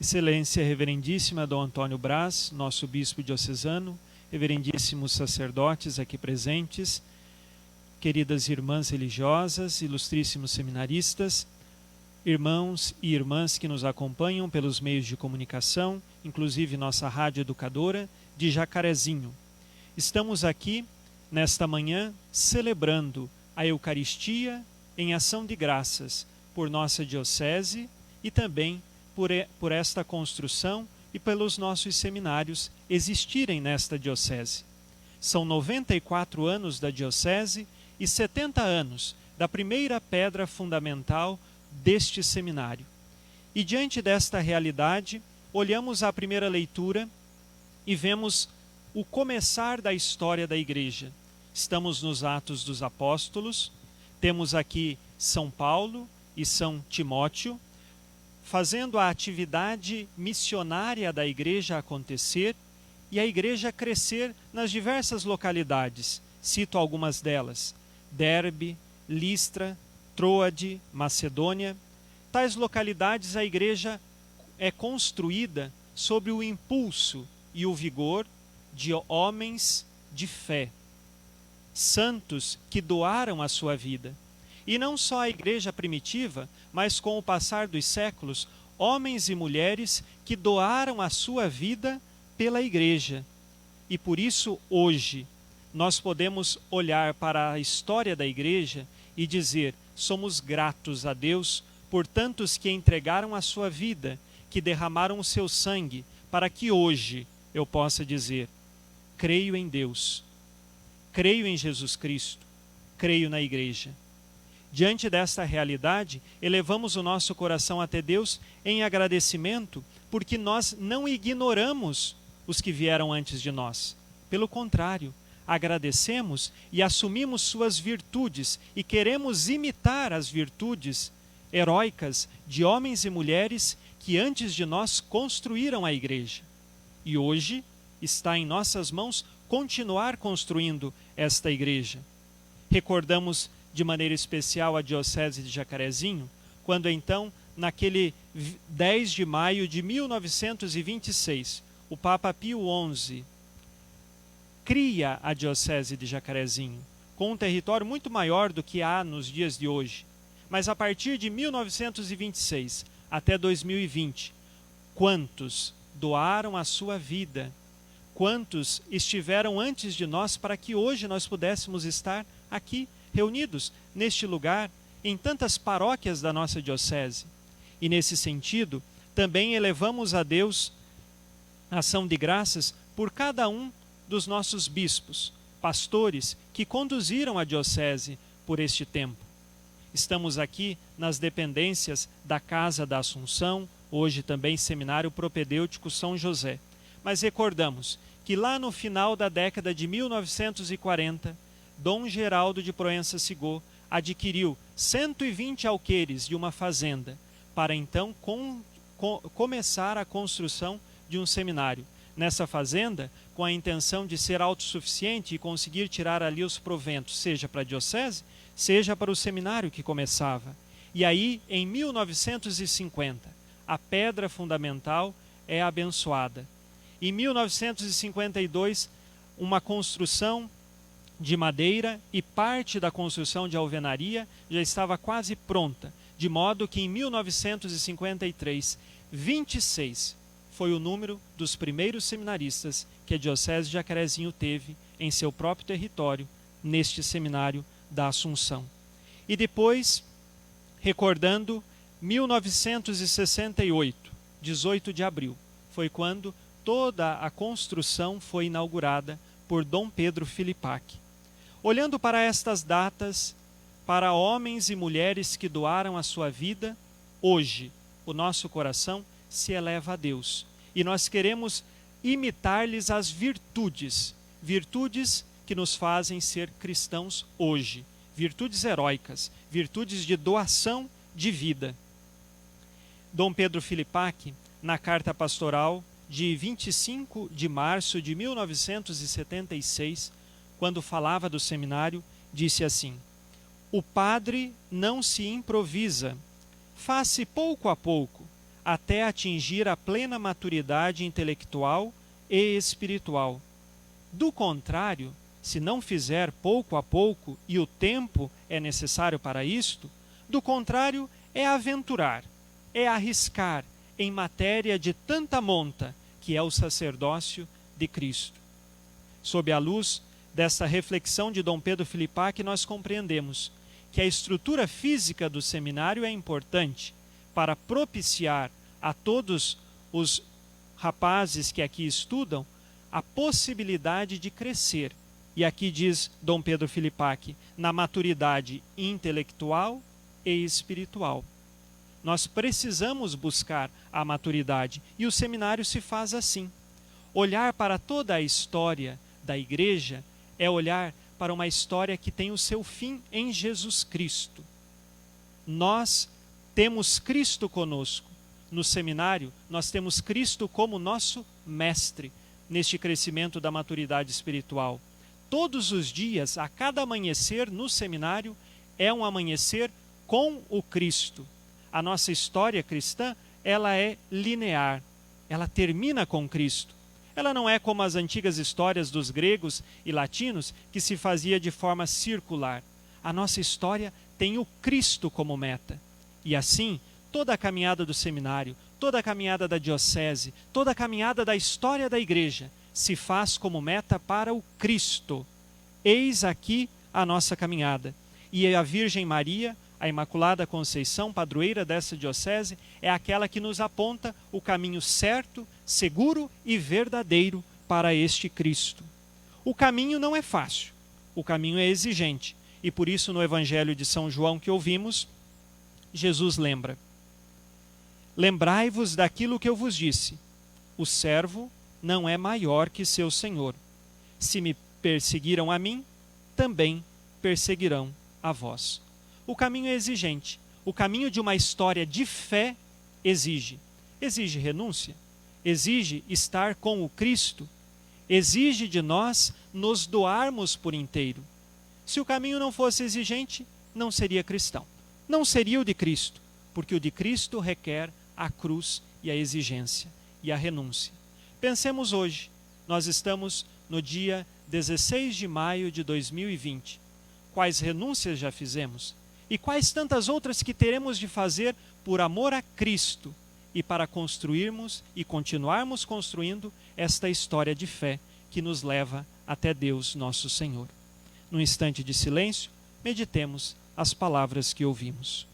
Excelência Reverendíssima Dom Antônio Braz, nosso Bispo Diocesano, reverendíssimos sacerdotes aqui presentes, queridas irmãs religiosas, ilustríssimos seminaristas, irmãos e irmãs que nos acompanham pelos meios de comunicação, inclusive nossa rádio educadora de Jacarezinho. Estamos aqui, nesta manhã, celebrando a Eucaristia em ação de graças por nossa diocese e também por esta construção e pelos nossos seminários existirem nesta diocese. São 94 anos da diocese e 70 anos da primeira pedra fundamental deste seminário. E diante desta realidade, olhamos a primeira leitura e vemos o começar da história da Igreja. Estamos nos Atos dos Apóstolos, temos aqui São Paulo e São Timóteo, fazendo a atividade missionária da Igreja acontecer e a Igreja crescer nas diversas localidades. Cito algumas delas: Derbe, Listra, Troade, Macedônia. Tais localidades a Igreja é construída sob o impulso e o vigor de homens de fé, santos que doaram a sua vida. E não só a Igreja primitiva, mas com o passar dos séculos, homens e mulheres que doaram a sua vida pela Igreja. E por isso, hoje, nós podemos olhar para a história da Igreja e dizer: somos gratos a Deus por tantos que entregaram a sua vida, que derramaram o seu sangue, para que hoje eu possa dizer: creio em Deus, creio em Jesus Cristo, creio na Igreja. Diante desta realidade, elevamos o nosso coração até Deus em agradecimento, porque nós não ignoramos os que vieram antes de nós. Pelo contrário, agradecemos e assumimos suas virtudes e queremos imitar as virtudes heróicas de homens e mulheres que antes de nós construíram a Igreja. E hoje está em nossas mãos continuar construindo esta Igreja. Recordamos de maneira especial a Diocese de Jacarezinho, quando então, naquele 10 de maio de 1926, o Papa Pio XI cria a Diocese de Jacarezinho, com um território muito maior do que há nos dias de hoje. Mas a partir de 1926 até 2020, quantos doaram a sua vida, quantos estiveram antes de nós para que hoje nós pudéssemos estar aqui, reunidos neste lugar, em tantas paróquias da nossa diocese. E nesse sentido, também elevamos a Deus ação de graças por cada um dos nossos bispos, pastores que conduziram a diocese por este tempo. Estamos aqui nas dependências da Casa da Assunção, hoje também Seminário Propedêutico São José. Mas recordamos que lá no final da década de 1940, Dom Geraldo de Proença Sigô adquiriu 120 alqueires de uma fazenda para então começar a construção de um seminário. Nessa fazenda, com a intenção de ser autossuficiente e conseguir tirar ali os proventos, seja para a diocese, seja para o seminário que começava. E aí, em 1950, a pedra fundamental é abençoada. Em 1952, uma construção de madeira e parte da construção de alvenaria já estava quase pronta, de modo que em 1953, 26 foi o número dos primeiros seminaristas que a Diocese de Jacarezinho teve em seu próprio território, neste seminário da Assunção. E depois, recordando 1968, 18 de abril, foi quando toda a construção foi inaugurada por Dom Pedro Filipac. Olhando para estas datas, para homens e mulheres que doaram a sua vida, hoje o nosso coração se eleva a Deus. E nós queremos imitar-lhes as virtudes, virtudes que nos fazem ser cristãos hoje, virtudes heróicas, virtudes de doação de vida. Dom Pedro Filipac, na carta pastoral de 25 de março de 1976, quando falava do seminário, disse assim: o padre não se improvisa, faz-se pouco a pouco, até atingir a plena maturidade intelectual e espiritual. Do contrário, se não fizer pouco a pouco, e o tempo é necessário para isto, do contrário, é aventurar, é arriscar em matéria de tanta monta, que é o sacerdócio de Cristo. Sob a luz dessa reflexão de Dom Pedro Filipac, nós compreendemos que a estrutura física do seminário é importante para propiciar a todos os rapazes que aqui estudam a possibilidade de crescer. E aqui diz Dom Pedro Filipac, na maturidade intelectual e espiritual. Nós precisamos buscar a maturidade, e o seminário se faz assim. Olhar para toda a história da Igreja é olhar para uma história que tem o seu fim em Jesus Cristo. Nós temos Cristo conosco. No seminário, nós temos Cristo como nosso mestre neste crescimento da maturidade espiritual. Todos os dias, a cada amanhecer no seminário, é um amanhecer com o Cristo. A nossa história cristã, ela é linear, ela termina com Cristo. Ela não é como as antigas histórias dos gregos e latinos, que se fazia de forma circular. A nossa história tem o Cristo como meta. E assim, toda a caminhada do seminário, toda a caminhada da diocese, toda a caminhada da história da Igreja, se faz como meta para o Cristo. Eis aqui a nossa caminhada. E a Virgem Maria, a Imaculada Conceição, padroeira dessa diocese, é aquela que nos aponta o caminho certo, seguro e verdadeiro para este Cristo. O caminho não é fácil, o caminho é exigente. E por isso no Evangelho de São João que ouvimos, Jesus lembra: lembrai-vos daquilo que eu vos disse, o servo não é maior que seu senhor. Se me perseguiram a mim, também perseguirão a vós. O caminho é exigente. O caminho de uma história de fé exige renúncia, exige estar com o Cristo, exige de nós nos doarmos por inteiro. Se o caminho não fosse exigente, não seria cristão. Não seria o de Cristo, porque o de Cristo requer a cruz e a exigência e a renúncia. Pensemos hoje, nós estamos no dia 16 de maio de 2020. Quais renúncias já fizemos? E quais tantas outras que teremos de fazer por amor a Cristo e para construirmos e continuarmos construindo esta história de fé que nos leva até Deus nosso Senhor. Num instante de silêncio, meditemos as palavras que ouvimos.